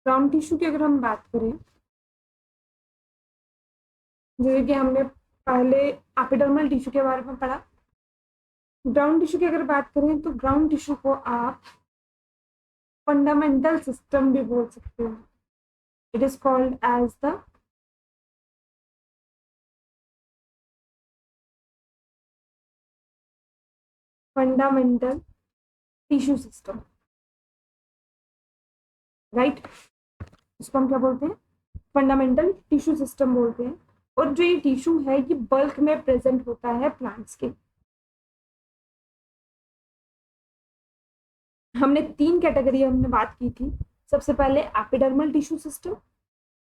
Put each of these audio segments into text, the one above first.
Ground tissue की अगर हम बात करें, जैसे कि हमने पहले एपिडर्मल टिश्यू के बारे में पढ़ा, ग्राउंड टिश्यू की अगर बात करें तो ग्राउंड टिश्यू को आप फंडामेंटल सिस्टम भी बोल सकते हो। It is called as the fundamental tissue system, right. इसको हम क्या बोलते हैं? फंडामेंटल टिश्यू सिस्टम बोलते हैं। और जो ये टिश्यू है ये बल्क में प्रेजेंट होता है प्लांट्स के। हमने 3 कैटेगरी हमने बात की थी। सबसे पहले एपिडर्मल टिश्यू सिस्टम,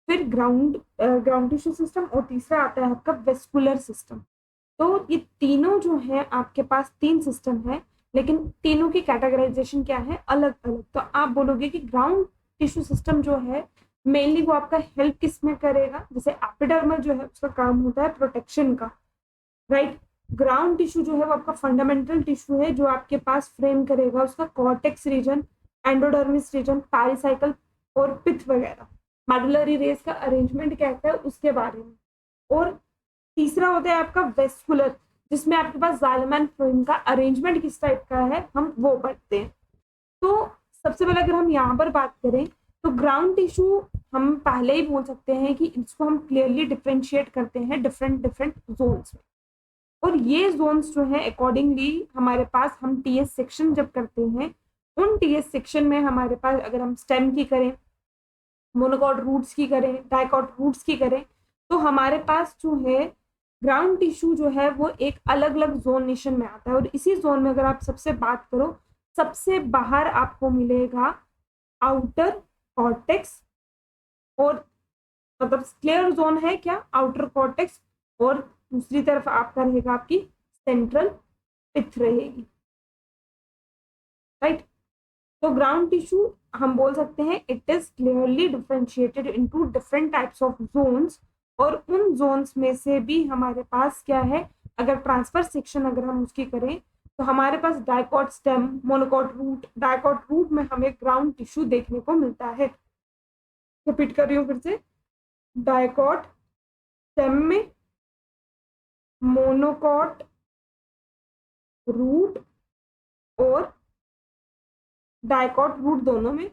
फिर ग्राउंड टिश्यू सिस्टम, और तीसरा आता है आपका वेस्कुलर सिस्टम। तो ये तीनों जो है आपके पास 3 सिस्टम है, लेकिन तीनों की कैटेगराइजेशन क्या है? अलग अलग। तो आप बोलोगे कि ग्राउंड टिश्यू सिस्टम जो है मेनली वो आपका हेल्प किस में करेगा? जैसे एपिडर्मल जो है उसका काम होता है प्रोटेक्शन का, राइट। ग्राउंड टिश्यू जो है वो आपका फंडामेंटल टिश्यू है, जो आपके पास फ्रेम करेगा उसका cortex region, endodermis region, pericycle और पिथ वगैरह, मेडुलरी रेस का अरेंजमेंट कहता है उसके बारे में। और तीसरा होता है आपका वेस्कुलर, जिसमें आपके पास जाइलम एंड फ्लोएम का अरेंजमेंट किस टाइप का है हम वो पढ़ते हैं। तो सबसे पहले अगर हम यहाँ पर बात करें तो ग्राउंड टिश्यू हम पहले ही बोल सकते हैं कि इसको हम क्लियरली डिफ्रेंशिएट करते हैं डिफरेंट डिफरेंट जोन्स में। और ये जोन्स जो है अकॉर्डिंगली हमारे पास, हम टीएस सेक्शन जब करते हैं, उन टीएस सेक्शन में हमारे पास अगर हम स्टेम की करें, मोनोकॉट रूट्स की करें, डाइकॉट रूट्स की करें, तो हमारे पास जो है ग्राउंड टिश्यू जो है वो एक अलग अलग जोनेशन में आता है। और इसी जोन में अगर आप सबसे बात करो, सबसे बाहर आपको मिलेगा आउटर कॉर्टेक्स, और मतलब क्लियर जोन है क्या? Outer cortex. और दूसरी तरफ आपका रहेगा आपकी सेंट्रल पिथ रहेगी, राइट। तो ग्राउंड टिश्यू हम बोल सकते हैं it is clearly differentiated into different types of Jones. और उन जोन्स में से भी हमारे पास क्या है, अगर ट्रांसफर सेक्शन अगर हम उसकी करें तो हमारे पास dicot stem, monocot root, dicot root में हमें ग्राउंड टिश्यू देखने को मिलता है। रिपीट कर रही हूँ फिर से, डाइकॉट स्टेम में, मोनोकॉट रूट और डाइकॉट रूट दोनों में,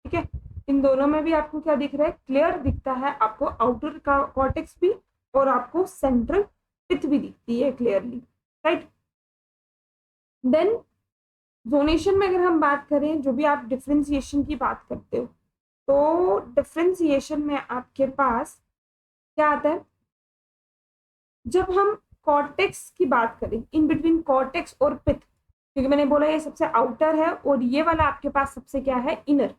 ठीक है। इन दोनों में भी आपको क्या दिख रहा है? क्लियर दिखता है आपको आउटर का कॉर्टेक्स भी, और आपको सेंट्रल पिथ भी दिखती है क्लियरली, राइट। देन जोनेशन में अगर हम बात करें, जो भी आप डिफ्रेंसिएशन की बात करते हो, तो डिफ्रेंसिएशन में आपके पास क्या आता है? जब हम कॉर्टेक्स की बात करें, इन बिटवीन कॉर्टेक्स और पिथ, क्योंकि मैंने बोला ये सबसे आउटर है और ये वाला आपके पास सबसे क्या है? Inner,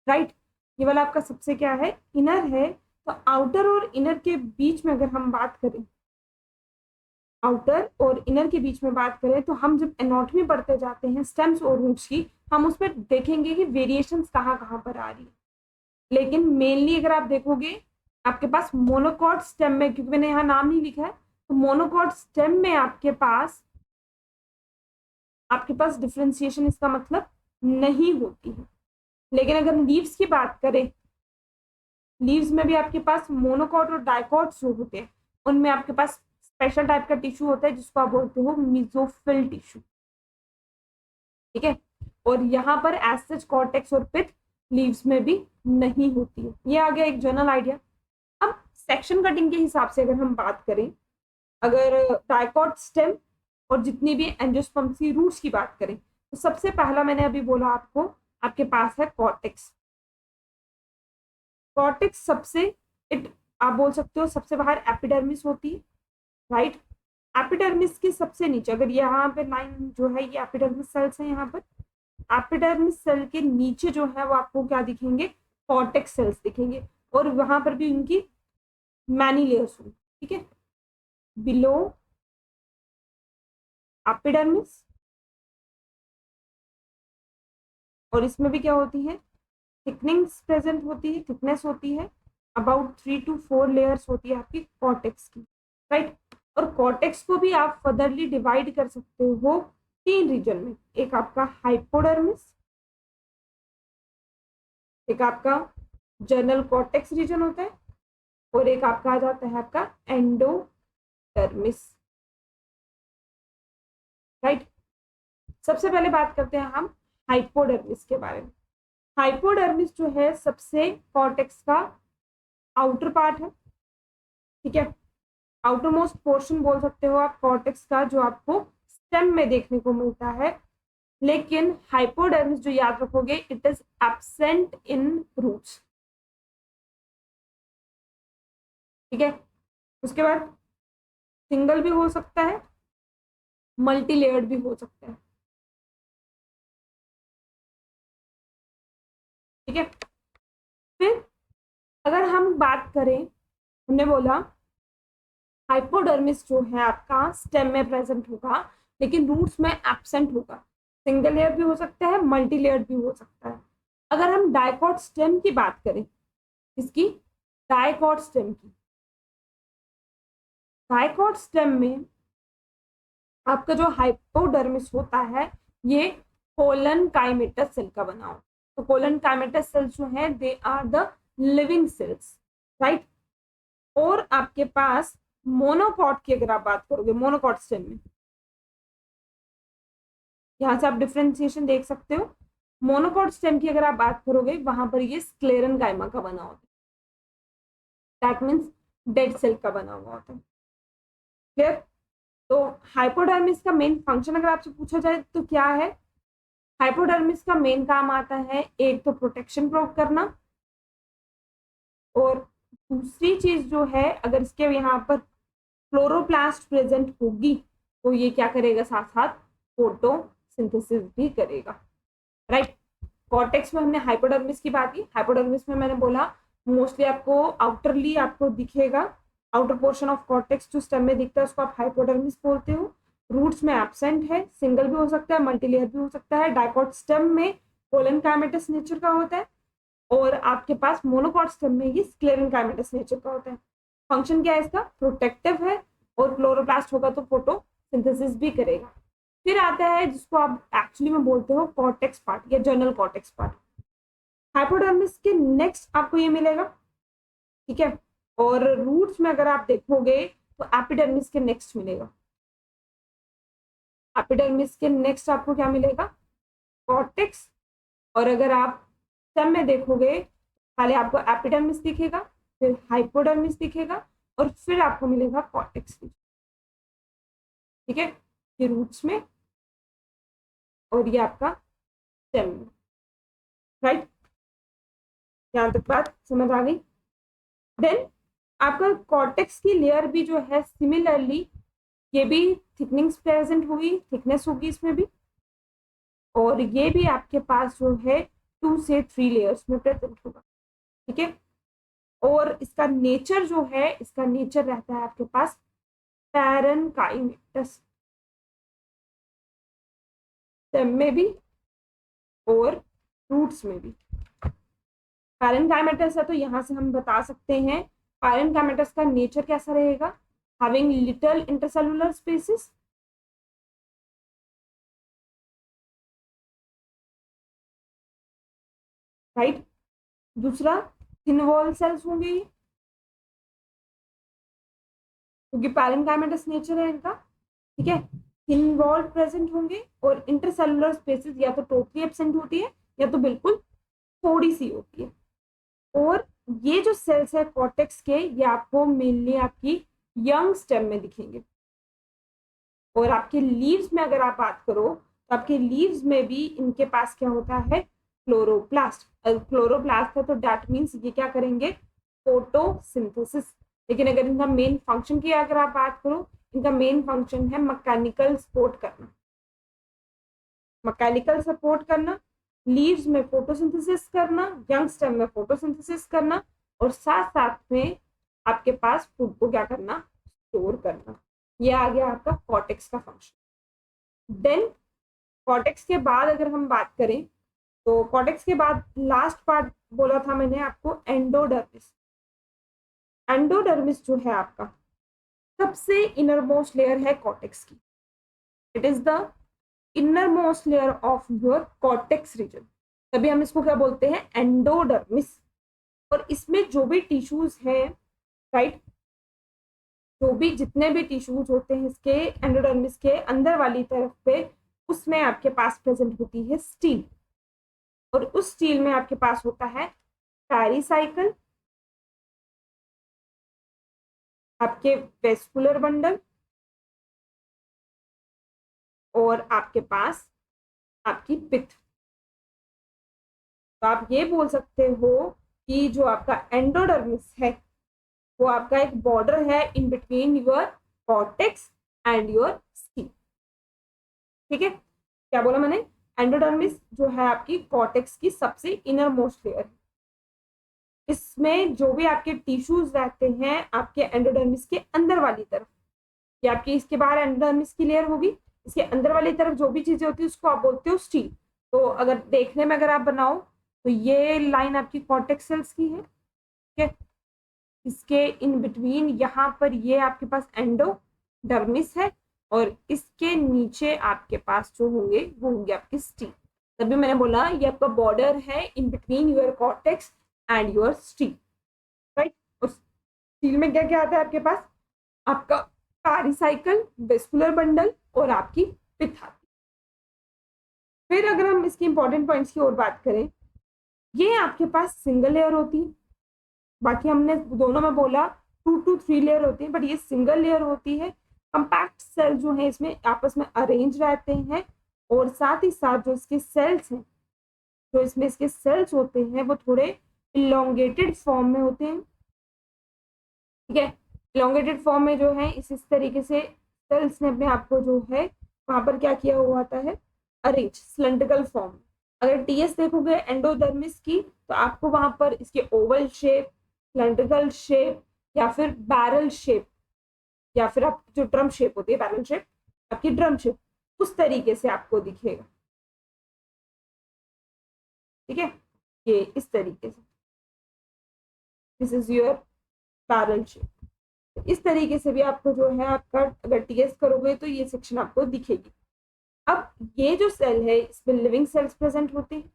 right. ये वाला आपका सबसे क्या है? इनर है। तो आउटर और इनर के बीच में अगर हम बात करें, आउटर और इनर के बीच में बात करें, तो हम जब एनाटॉमी पढ़ते जाते हैं स्टेम्स और रूट्स की, हम उसमें देखेंगे कि वेरिएशंस कहाँ कहाँ पर आ रही है। लेकिन मेनली अगर आप देखोगे आपके पास मोनोकॉट स्टेम में, क्योंकि मैंने यहाँ नाम नहीं लिखा है, तो मोनोकॉट स्टेम में आपके पास डिफ्रेंसिएशन इसका मतलब नहीं होती है। लेकिन अगर लीव्स की बात करें, लीव्स में भी आपके पास मोनोकॉट और डाइकॉट जो होते हैं, उनमें आपके पास स्पेशल टाइप का टिश्यू होता है जिसको आप बोलते हो मिजोफिल टिश्यू, ठीक है। और यहाँ पर एज सच कॉर्टेक्स और पिथ लीव्स में भी नहीं होती है। ये आ गया एक जनरल आइडिया। अब सेक्शन कटिंग के हिसाब से अगर हम बात करें, अगर डाइकॉट स्टेम और जितनी भी एंजियोस्पर्म्स रूट्स की बात करें, तो सबसे पहला मैंने अभी बोला आपको, आपके पास है कॉर्टेक्स। कॉर्टेक्स सबसे, इट आप बोल सकते हो सबसे बाहर एपिडर्मिस होती है, राइट। एपिडर्मिस के सबसे नीचे, अगर यहाँ पे लाइन जो है ये एपिडर्मिस सेल्स है, यहाँ पर एपिडर्मिस सेल के नीचे जो है वो आपको क्या दिखेंगे? कॉर्टेक्स सेल्स दिखेंगे। और वहां पर भी उनकी मैनी लेयर्स होंगी, ठीक है। बिलो एपिडर्मिस, और इसमें भी क्या होती है? थिकनिंग्स प्रेजेंट होती है, थिकनेस होती है, अबाउट 3 to 4 लेयर्स होती है आपकी कॉर्टेक्स की, राइट। और कॉर्टेक्स को भी आप फर्दरली डिवाइड कर सकते हो तीन रीजन में, एक आपका हाइपोडर्मिस, एक आपका जर्नल कॉर्टेक्स रीजन होता है, और एक आपका आ जाता है आपका एंडोडर्मिस, राइट। सबसे पहले बात करते हैं हम हाइपोडर्मिस के बारे में। हाइपोडर्मिस जो है सबसे कॉर्टेक्स का आउटर पार्ट है, ठीक है, आउटर मोस्ट पोर्शन बोल सकते हो आप कॉर्टेक्स का, जो आपको स्टेम में देखने को मिलता है। लेकिन हाइपोडर्मिस जो याद रखोगे, it is absent in roots, ठीक है। उसके बाद सिंगल भी हो सकता है, मल्टी लेयर्ड भी हो सकता है, ठीक है। फिर अगर हम बात करें, हमने बोला हाइपोडर्मिस जो है आपका स्टेम में प्रेजेंट होगा, लेकिन रूट्स में एब्सेंट होगा। सिंगल लेयर भी हो सकता है, मल्टी लेयर भी हो सकता है। अगर हम डाइकॉट स्टेम की बात करें, इसकी डाइकॉट स्टेम की, डाइकॉट स्टेम में आपका जो हाइपोडर्मिस होता है, ये कोलन काइमेटस सेल का बना हो। तो कोलन काइमेटस सेल्स जो है they are the living cells, right. और आपके पास मोनोकॉट की अगर आप बात करोगे, मोनोकॉट स्टेम में, यहाँ से आप डिफ्रेंसिएशन देख सकते हो। मोनोकॉट स्टेम की अगर आप बात करोगे, वहां पर ये स्क्लेरन काइमा का बना होता है, दैट मीन्स डेड सेल का बना हुआ होता है, क्लियर। तो हाइपोडर्मिस का मेन फंक्शन अगर आपसे पूछा जाए तो क्या है, हाइपोडर्मिस का मेन काम आता है एक तो प्रोटेक्शन प्रोव करना, और दूसरी चीज जो है, अगर इसके यहाँ पर क्लोरोप्लास्ट प्रेजेंट होगी तो ये क्या करेगा, साथ साथ फोटोसिंथेसिस भी करेगा, राइट। कॉर्टेक्स में हमने हाइपोडर्मिस की बात की। हाइपोडर्मिस में मैंने बोला मोस्टली आपको आउटरली आपको दिखेगा, आउटर पोर्शन ऑफ कॉर्टेक्स जो स्टेम में दिखता है उसको आप हाइपोडर्मिस बोलते हो। रूट्स में एब्सेंट है, सिंगल भी हो सकता है, मल्टीलेयर भी हो सकता है। डाइकॉट स्टेम में कोलन काइमेटस नेचर का होता है, और आपके पास मोनोकॉट स्टेम में ये स्क्लेरन काइमेटस नेचर का होता है। फंक्शन क्या है इसका, प्रोटेक्टिव है, और क्लोरोप्लास्ट होगा तो फोटोसिंथेसिस भी करेगा। फिर आता है जिसको आप एक्चुअली में बोलते हो कॉर्टेक्स पार्ट या जर्नल कॉर्टेक्स पार्ट। हाइपोडर्मिस के नेक्स्ट आपको ये मिलेगा, ठीक है। और रूट्स में अगर आप देखोगे तो एपिडर्मिस के नेक्स्ट मिलेगा, एपिडर्मिस के नेक्स्ट आपको क्या मिलेगा, कॉर्टेक्स। और अगर आप स्टेम में देखोगे, पहले आपको एपिडर्मिस दिखेगा, फिर हाइपोडर्मिस दिखेगा, और फिर आपको मिलेगा कॉर्टेक्स, ठीक है। ये रूट्स में, और ये आपका स्टेम में, राइट। यहाँ तक बात समझ आ गई। देन आपका कॉर्टेक्स की लेयर भी जो है सिमिलरली, ये भी थिकनिंग्स प्रेजेंट हुई, थिकनेस होगी इसमें भी, और ये भी आपके पास जो है 2 से 3 लेयर्स में प्रेजेंट होगा, ठीक है। और इसका नेचर जो है, इसका नेचर रहता है आपके पास पैरेनकाइमेटस, स्टेम में भी और रूट्स में भी। पैरेनकाइमेटस है तो यहाँ से हम बता सकते हैं पैरेनकाइमेटस का नेचर कैसा रहेगा, having little intercellular spaces, right. दूसरा थिन वॉल सेल्स होंगे ये, क्योंकि पैरेनकाइमेटस नेचर है इनका, ठीक है। थिन वॉल प्रेजेंट होंगे, और इंटरसेलुलर स्पेसेस या तो टोटली एब्सेंट होती है या तो बिल्कुल थोड़ी सी होती है। और ये जो सेल्स है कॉर्टेक्स के, ये आपको मेनली आपकी यंग स्टेम में दिखेंगे। और आपके लीव्स में अगर आप बात करो, तो आपके लीव्स में भी इनके पास क्या होता है, क्लोरोप्लास्ट। क्लोरोप्लास्ट है तो दैट मीन्स ये क्या करेंगे, फोटोसिंथेसिस। लेकिन अगर इनका मेन फंक्शन की अगर आप बात करो, इनका मेन फंक्शन है मैकेनिकल सपोर्ट करना, मैकेनिकल सपोर्ट करना, लीव्स में फोटोसिंथेसिस करना, यंग स्टेम में फोटोसिंथेसिस करना, और साथ साथ में आपके पास फूड को क्या करना, स्टोर करना। ये आ गया आपका कॉर्टेक्स का फंक्शन। देन कॉर्टेक्स के बाद अगर हम बात करें, तो कॉर्टेक्स के बाद लास्ट पार्ट बोला था मैंने आपको, एंडोडर्मिस। एंडोडर्मिस जो है आपका सबसे इनरमोस्ट लेयर है कॉर्टेक्स की, it is the innermost layer of your cortex region, तभी हम इसको क्या बोलते हैं, एंडोडर्मिस। और इसमें जो भी टिश्यूज हैं, राइट, जो भी जितने भी टिश्यूज होते हैं इसके एंडोडर्मिस के अंदर वाली तरफ पे, उसमें आपके पास प्रेजेंट होती है स्टील। और उस स्टील में आपके पास होता है पेरिसाइकल, आपके वेस्कुलर बंडल, और आपके पास आपकी पिथ। तो आप ये बोल सकते हो कि जो आपका एंडोडर्मिस है वो आपका एक बॉर्डर है in between your cortex and your skin. ठीक है, क्या बोला मैंने, एंडोडर्मिस जो है आपकी कॉर्टेक्स की सबसे इनर मोस्ट लेयर है। इसमें जो भी आपके टिश्यूज रहते हैं आपके एंडोडर्मिस के अंदर वाली तरफ, या आपकी इसके बाहर एंडोडर्मिस की लेयर होगी, इसके अंदर वाली तरफ जो भी चीजें होती है उसको आप बोलते हो स्टील। तो अगर देखने में अगर आप बनाओ तो ये लाइन आपकी कॉर्टेक्स सेल्स की है। ठीक है, इसके इन बिटवीन यहाँ पर ये आपके पास एंडोडर्मिस है, और इसके नीचे आपके पास जो होंगे वो होंगे आपके स्टील। तभी मैंने बोला ये आपका बॉर्डर है in between your cortex and your steel, right. और स्टील में क्या क्या आता है आपके पास, आपका पेरिसाइकल, वेस्कुलर बंडल और आपकी पिथ आती है। फिर अगर हम इसकी इंपॉर्टेंट पॉइंट्स की ओर बात करें, ये आपके पास सिंगल लेयर होती है, बाकी हमने दोनों में बोला 2 to 3 लेयर होती है, बट ये सिंगल लेयर होती है। कंपैक्ट सेल जो है इसमें आपस में अरेंज रहते हैं, और साथ ही साथ जो इसके सेल्स हैं, जो इसमें इसके सेल्स होते हैं वो थोड़े इलोंगेटेड फॉर्म में होते हैं। ठीक है, इलोंगेटेड फॉर्म में जो है इस तरीके से सेल्स ने अपने आप को जो है वहां पर क्या किया हुआ आता है, अरेंज सिलेंड्रिकल फॉर्म। अगर टीएस देखोगे एंडोडर्मिस की तो आपको वहां पर इसके ओवल शेप, सिलेंड्रिकल शेप, या फिर बैरल शेप, या फिर आपकी जो ड्रम शेप होती है बैरल शेप, आपकी ड्रम शेप, उस तरीके से आपको दिखेगा। ठीक है, ये इस तरीके से, this is your barrel shape. इस तरीके से भी आपको जो है आपका अगर टीएस करोगे तो ये सेक्शन आपको दिखेगी। अब ये जो सेल है इसमें लिविंग सेल्स प्रेजेंट होते हैं।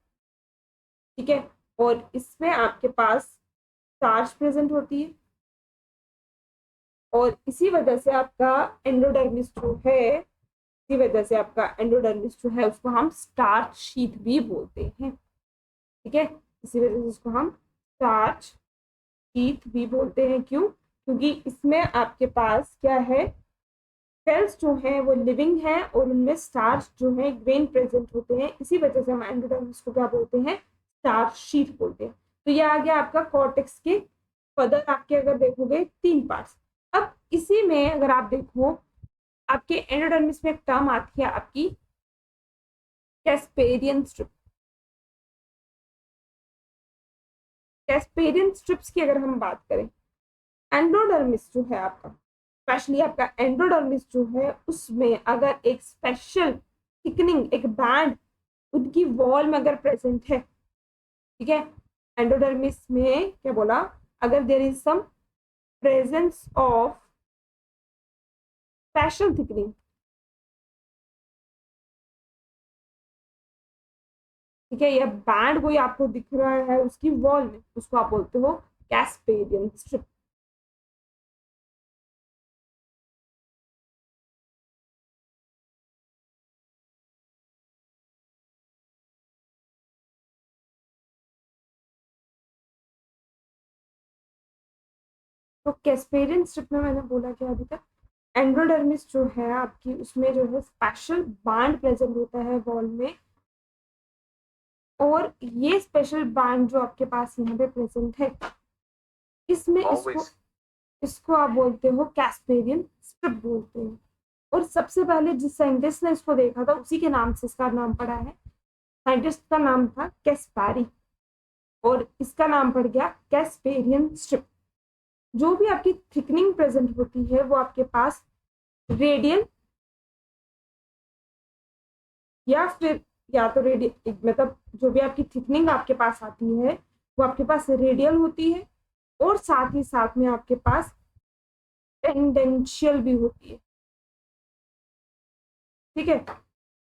ठीक है, और इसमें आपके पास स्टार्च प्रेजेंट होती है, और इसी वजह से आपका एंडोडर्मिस जो है, इसी वजह से आपका एंडोडर्मिस जो है उसको हम स्टार्च शीथ भी बोलते हैं। ठीक है, इसी वजह से इसको हम स्टार्च शीथ भी बोलते हैं। क्यों, क्योंकि इसमें आपके पास क्या है, सेल्स जो हैं वो लिविंग हैं और उनमें स्टार्च जो है ग्रेन प्रेजेंट होते हैं, इसी वजह से हम एंडोडर्मिस को क्या बोलते हैं, स्टार्च शीथ बोलते हैं। तो ये आ गया आपका कॉर्टेक्स के फर्दर आपके अगर देखोगे 3 पार्ट्स। अब इसी में अगर आप देखो आपके एंडोडर्मिस में एक टर्म आती है आपकी कैस्पेरियन स्ट्रिप। कैस्पेरियन स्ट्रिप्स की अगर हम बात करें, एंडोडर्मिस जो है आपका, स्पेशली आपका एंडोडर्मिस जो है उसमें अगर एक स्पेशल थिकनिंग, एक बैंड उनकी वॉल में अगर प्रेजेंट है, ठीक है, एंडोडर्मिस में क्या बोला, अगर there is some presence of special thickening, ठीक है, यह बैंड कोई आपको दिख रहा है उसकी वॉल में, उसको आप बोलते हो कैस्पेरियन स्ट्रिप। तो कैस्पेरियन स्ट्रिप में मैंने बोला क्या अभी तक, एंडोडर्मिस जो है आपकी उसमें जो है स्पेशल बैंड प्रेजेंट होता है वॉल में, और ये स्पेशल बैंड जो आपके पास यहाँ पे प्रेजेंट है इसमें इसको आप बोलते हो कैस्पेरियन स्ट्रिप बोलते हैं। और सबसे पहले जिस साइंटिस्ट ने इसको देखा था उसी के नाम से इसका नाम पड़ा है, साइंटिस्ट का नाम था कैस्पारी, और इसका नाम पड़ गया कैस्पेरियन स्ट्रिप। जो भी आपकी थिकनिंग प्रेजेंट होती है वो आपके पास रेडियल या फिर, या तो रेडियल मतलब जो भी आपकी थिकनिंग आपके पास आती है वो आपके पास रेडियल होती है, और साथ ही साथ में आपके पास टेंडेंशियल भी होती है। ठीक है,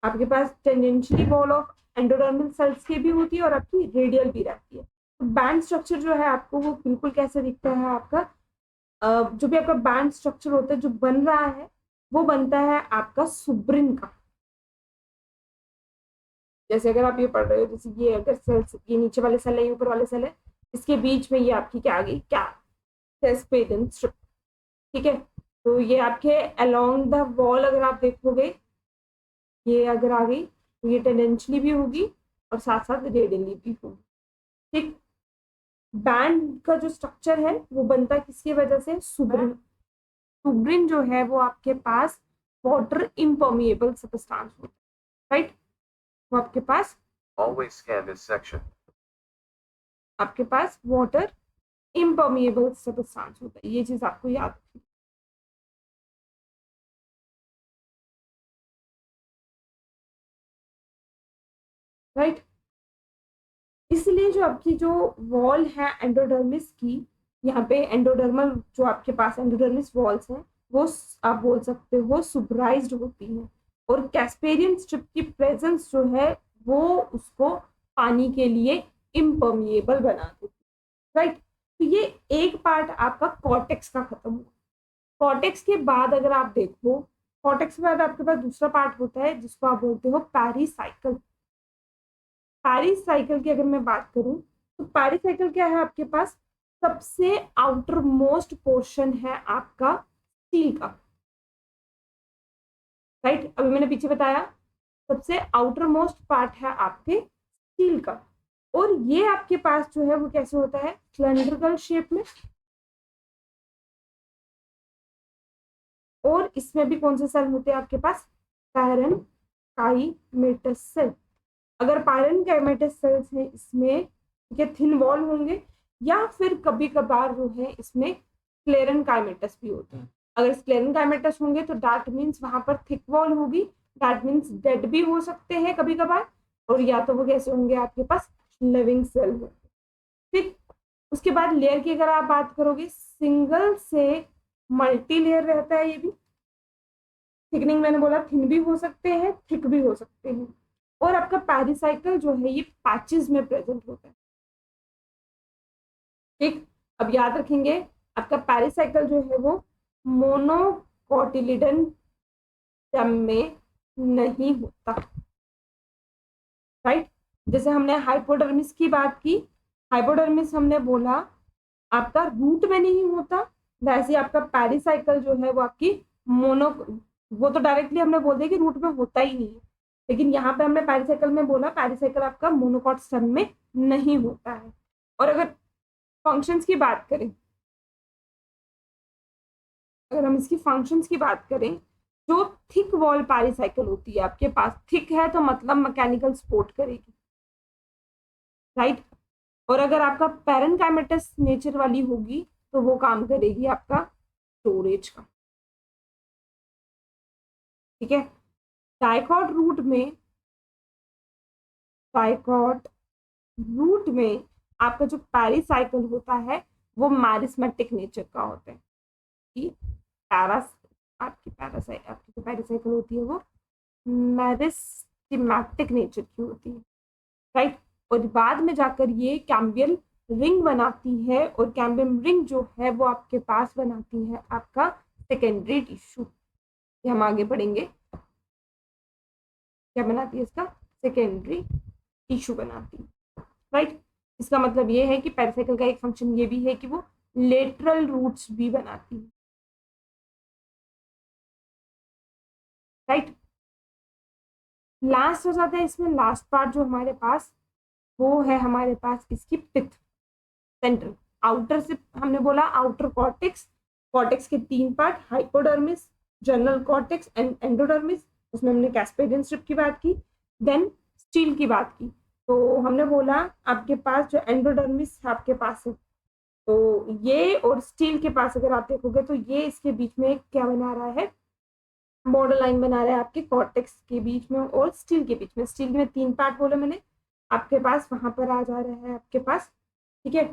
आपके पास tangentially wall of endodermal cells की भी होती है और आपकी रेडियल भी रहती है। तो बैंड स्ट्रक्चर जो है आपको वो बिल्कुल कैसे दिखता है आपका, जो भी आपका बैंड स्ट्रक्चर होता है जो बन रहा है वो बनता है आपका सुब्रिन का। जैसे अगर आप ये पढ़ रहे हो, जैसे ये अगर सेल्स, ये नीचे वाले सेल है, ऊपर वाले सेल है, इसके बीच में ये आपकी क्या आ गई, क्या, कैस्पेडियन स्ट्रिप। ठीक है, तो ये आपके अलोंग द वॉल अगर आप देखोगे, ये अगर आ गई तो ये टेंडेंशियली भी होगी और साथ साथ रेडियली भी होगी। ठीक, बैंड का जो स्ट्रक्चर है वो बनता है किसकी वजह से, सुब्रिन। सुब्रिन जो है वो आपके पास वाटर इम्पर्मिएबल सबस्टांस होता है, राइट। वो आपके पास Always scan this section. आपके पास वाटर इम्पर्मिएबल सबस्टांस होता है, ये चीज आपको याद रखनी, राइट। इसलिए जो आपकी जो वॉल है एंडोडर्मिस की, यहाँ पे एंडोडर्मल जो आपके पास एंडोडर्मिस वॉल्स हैं वो आप बोल सकते हो सुब्राइज्ड होती हैं, और कैस्पेरियन स्ट्रिप की प्रेजेंस जो है वो उसको पानी के लिए इम्पर्मिएबल बना देती है, राइट। तो ये एक पार्ट आपका कॉर्टेक्स का खत्म हुआ। कॉर्टेक्स के बाद अगर आप देखो, कॉर्टेक्स के बाद आपके पास दूसरा पार्ट होता है जिसको आप बोलते हो पेरिसाइकल। पेरिसाइकिल की अगर मैं बात करूं तो पेरिसाइकिल क्या है आपके पास, सबसे आउटर मोस्ट पोर्शन है आपका स्टील का, राइट। अभी मैंने पीछे बताया सबसे आउटर मोस्ट पार्ट है आपके स्टील का, और ये आपके पास जो है वो कैसे होता है, सिलेंड्रिकल शेप में। और इसमें भी कौन से सेल होते हैं आपके पास, पैरेनकाइमेटस सेल। अगर पैरेनकाइमेटस सेल्स है इसमें, ठीक है, थिन वॉल होंगे, या फिर कभी कभार जो है इसमें स्क्लेरेनकाइमेटस भी होते हैं। अगर स्क्लेरेनकाइमेटस होंगे तो दैट मीन्स वहां पर थिक वॉल होगी, दैट मीन्स डेड भी हो सकते हैं कभी कभार, और या तो वो कैसे होंगे आपके पास लिविंग सेल होंगे। ठीक, उसके बाद लेयर की अगर आप बात करोगे, सिंगल से मल्टी लेयर रहता है ये भी। थिकनिंग मैंने बोला थिन भी हो सकते हैं, थिक भी हो सकते हैं। और आपका पेरिसाइकिल जो है ये पैचेस में प्रेजेंट होता है। ठीक, अब याद रखेंगे आपका पेरिसाइकिल जो है वो मोनोकोटिलिडन स्टेम में नहीं होता, राइट। जैसे हमने हाइपोडर्मिस की बात की, हाइपोडर्मिस हमने बोला आपका रूट में नहीं होता, वैसे आपका पेरिसाइकिल जो है वो आपकी मोनो, वो तो डायरेक्टली हमने बोल दिया कि रूट में होता ही नहीं है, लेकिन यहाँ पे हमने पेरिसाइकिल में बोला पेरिसाइकिल आपका मोनोकॉट स्टेम में नहीं होता है। और अगर फंक्शंस की बात करें, अगर हम इसकी फंक्शंस की बात करें, जो थिक वॉल पेरिसाइकिल होती है आपके पास, थिक है तो मतलब मैकेनिकल सपोर्ट करेगी, राइट। और अगर आपका पैरेनकाइमेटस नेचर वाली होगी तो वो काम करेगी आपका स्टोरेज का, ठीक है। डाइकॉट रूट में, डाइकॉट रूट में आपका जो पेरिसाइकिल होता है वो मैरिस्मेटिक नेचर का होता है, कि पैरास आपकी जो पेरिसाइकिल होती है वो मैरिस्टेमेटिक नेचर की होती है, राइट। और बाद में जाकर ये कैम्बियल रिंग बनाती है, और कैम्बियम रिंग जो है वो आपके पास बनाती है आपका सेकेंडरी टिश्यू। ये हम आगे पढ़ेंगे क्या बनाती है, इसका सेकेंडरी टिश्यू बनाती है, राइट। इसका मतलब ये है कि पेरिसाइकिल का एक फंक्शन ये भी है कि वो लेटरल रूट्स भी बनाती है, राइट। लास्ट हो जाता है इसमें, लास्ट पार्ट जो हमारे पास वो है हमारे पास इसकी पिथ, सेंट्रल। आउटर से हमने बोला आउटर कॉर्टेक्स, कॉर्टेक्स के तीन part, hypodermis, general cortex and endodermis, उसमें हमने कैस्पेडियन स्ट्रिप की बात की, देन स्टील की बात की। तो हमने बोला आपके पास जो एंडोडर्मिस आपके पास है, तो ये और स्टील के पास अगर आप देखोगे तो ये इसके बीच में क्या बना रहा है, बॉर्डर लाइन बना रहा है आपके कॉर्टेक्स के बीच में और स्टील के बीच में। स्टील में तीन पार्ट बोले मैंने, आपके पास वहां पर आ जा रहा है आपके पास, ठीक है,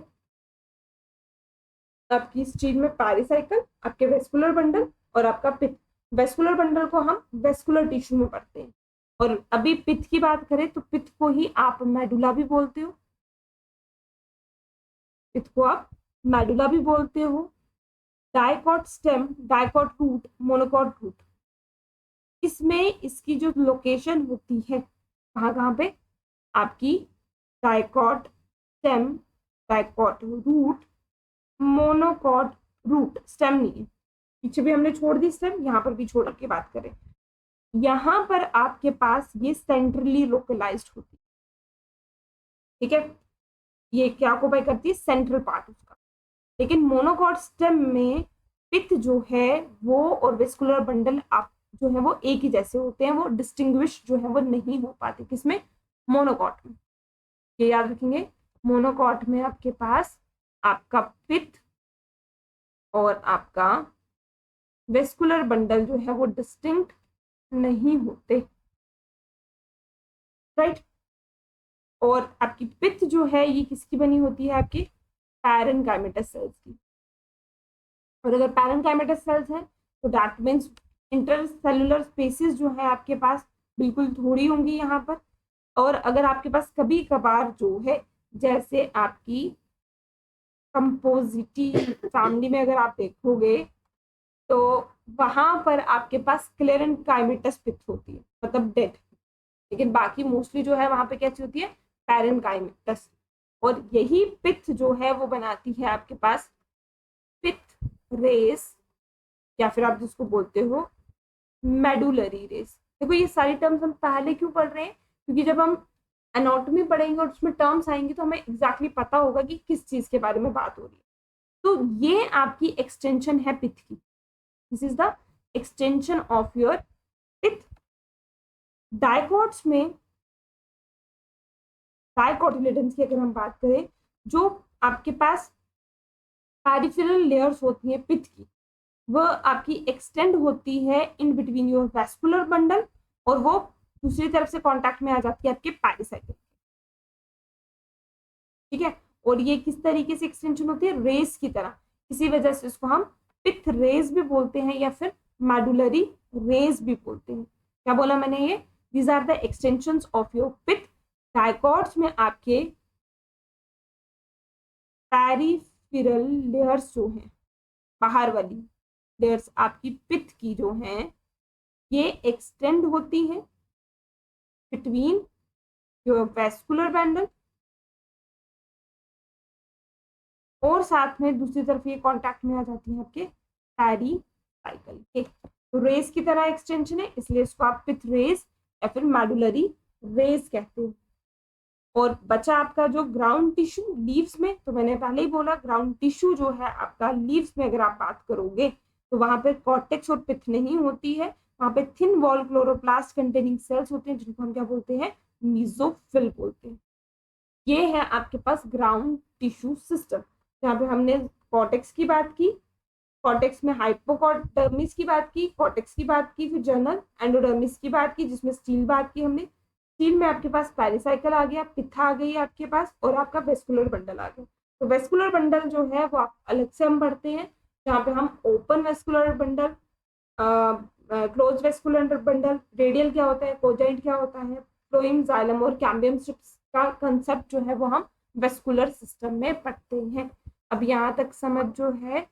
आपकी स्टील में पेरिसाइकिल, आपके वेस्कुलर बंडल और आपका पिथ। वेस्कुलर बंडल को हम वेस्कुलर टिश्यू में पढ़ते हैं, और अभी पित्त की बात करें तो पित्त को ही आप मेडुला भी बोलते हो, पित्त को आप मेडुला भी बोलते हो। Dicot stem, dicot root, monocot root, इसमें इसकी जो लोकेशन होती है कहाँ कहाँ पे, आपकी dicot stem, dicot root, monocot root, stem नहीं है, पीछे भी हमने छोड़ दी स्टेम, यहाँ पर भी छोड़ के बात करें, यहाँ पर आपके पास ये सेंट्रली लोकलाइज्ड होती है, ठीक है, ये क्या ऑक्युपाई करती है, सेंट्रल पार्ट उसका। लेकिन मोनोकॉट स्टेम में पित्त जो है वो और वेस्कुलर बंडल आप जो है वो एक ही जैसे होते हैं, वो डिस्टिंग्विश जो है वो नहीं हो पाते, किसमें, मोनोकॉट में। ये याद रखेंगे, मोनोकॉट में आपके पास आपका पित्त और आपका वेस्कुलर बंडल जो है वो डिस्टिंक्ट नहीं होते, राइट। और आपकी पित्त जो है ये किसकी बनी होती है, आपकी पैरेन्काइमेटस सेल्स की। और अगर पैरेन्काइमेटस सेल्स है तो दैट मीन्स इंटरसेलुलर स्पेसेस जो है आपके पास बिल्कुल थोड़ी होंगी यहाँ पर। और अगर आपके पास कभी कभार जो है, जैसे आपकी कंपोजिटी फैमिली में अगर आप देखोगे तो वहां पर आपके पास स्क्लेरेन्काइमेटस पित्त होती है, मतलब डेड। लेकिन बाकी मोस्टली जो है वहां पे कैसी होती है, पैरेन्काइमेटस। और यही पित्त जो है वो बनाती है आपके पास पित्त रेस, या फिर आप जिसको बोलते हो मेडुलरी रेस। देखो ये सारी टर्म्स हम पहले क्यों पढ़ रहे हैं, क्योंकि जब हम एनाटॉमी पढ़ेंगे और उसमें टर्म्स आएंगे तो हमें एग्जैक्टली पता होगा कि किस चीज के बारे में बात हो रही है। तो ये आपकी एक्सटेंशन है पित्त की, this is the extension of your pith. Dicots में, डाइकोटिलेडन्स की अगर हम बात करें, जो आपके पास पेरिफेरल लेयर्स होती है पित्त की, वो आपकी एक्सटेंड होती है in between your vascular bundle, और वो दूसरी तरफ से कांटेक्ट में आ जाती है आपके पेरिसाइकिल, ठीक है। और ये किस तरीके से एक्सटेंशन होती है, रेस की तरह, इसी वजह से इसको हम पित्त रेस भी बोलते हैं या फिर मेडुलरी रेस भी बोलते हैं। क्या बोला मैंने, ये these are the extensions of your pith. Dicots में आपके पेरिफेरल लेयर्स जो हैं, बाहर वाली लेयर्स आपकी पित्त की जो हैं, ये एक्सटेंड होती हैं बिटवीन योर वेस्कुलर बंडल, और साथ में दूसरी तरफ ये कांटेक्ट में आ जाती है आपके पेरिसाइकिल के। तो रेस की तरह एक्सटेंशन है, इसलिए इसको आप पित्त रेस या फिर मेडुलरी रेस कहते हैं। और बचा आपका जो ग्राउंड टिश्यू लीव्स में, तो मैंने पहले ही बोला ग्राउंड टिश्यू जो है आपका लीव्स में अगर आप बात करोगे तो वहां पे कॉर्टेक्स और पित्त नहीं होती है, वहां पे thin wall chloroplast containing cells होते हैं जिनको हम क्या बोलते हैं, मीजोफिल बोलते हैं। ये है आपके पास ग्राउंड टिश्यू सिस्टम, जहाँ पे हमने कॉर्टेक्स की बात की, कॉर्टेक्स में हाइपोकॉर्डर्मिस की बात की, कॉर्टेक्स की बात की, फिर जर्नल एंडोडर्मिस की बात की जिसमें स्टील बात की हमने। स्टील में आपके पास पेरिसाइकिल आ गया, पित्त आ गई आपके पास, और आपका वेस्कुलर बंडल आ गया। तो वेस्कुलर बंडल जो है वो आप अलग से हम पढ़ते हैं, जहाँ पे हम open vascular bundle, close vascular bundle, radial क्या होता है, कोजाइंट क्या होता है, फ्लोएम, जाइलम और कैम्बियम स्ट्रिप्स का कंसेप्ट जो है वो हम वेस्कुलर सिस्टम में पढ़ते हैं। अब यहाँ तक समझ जो है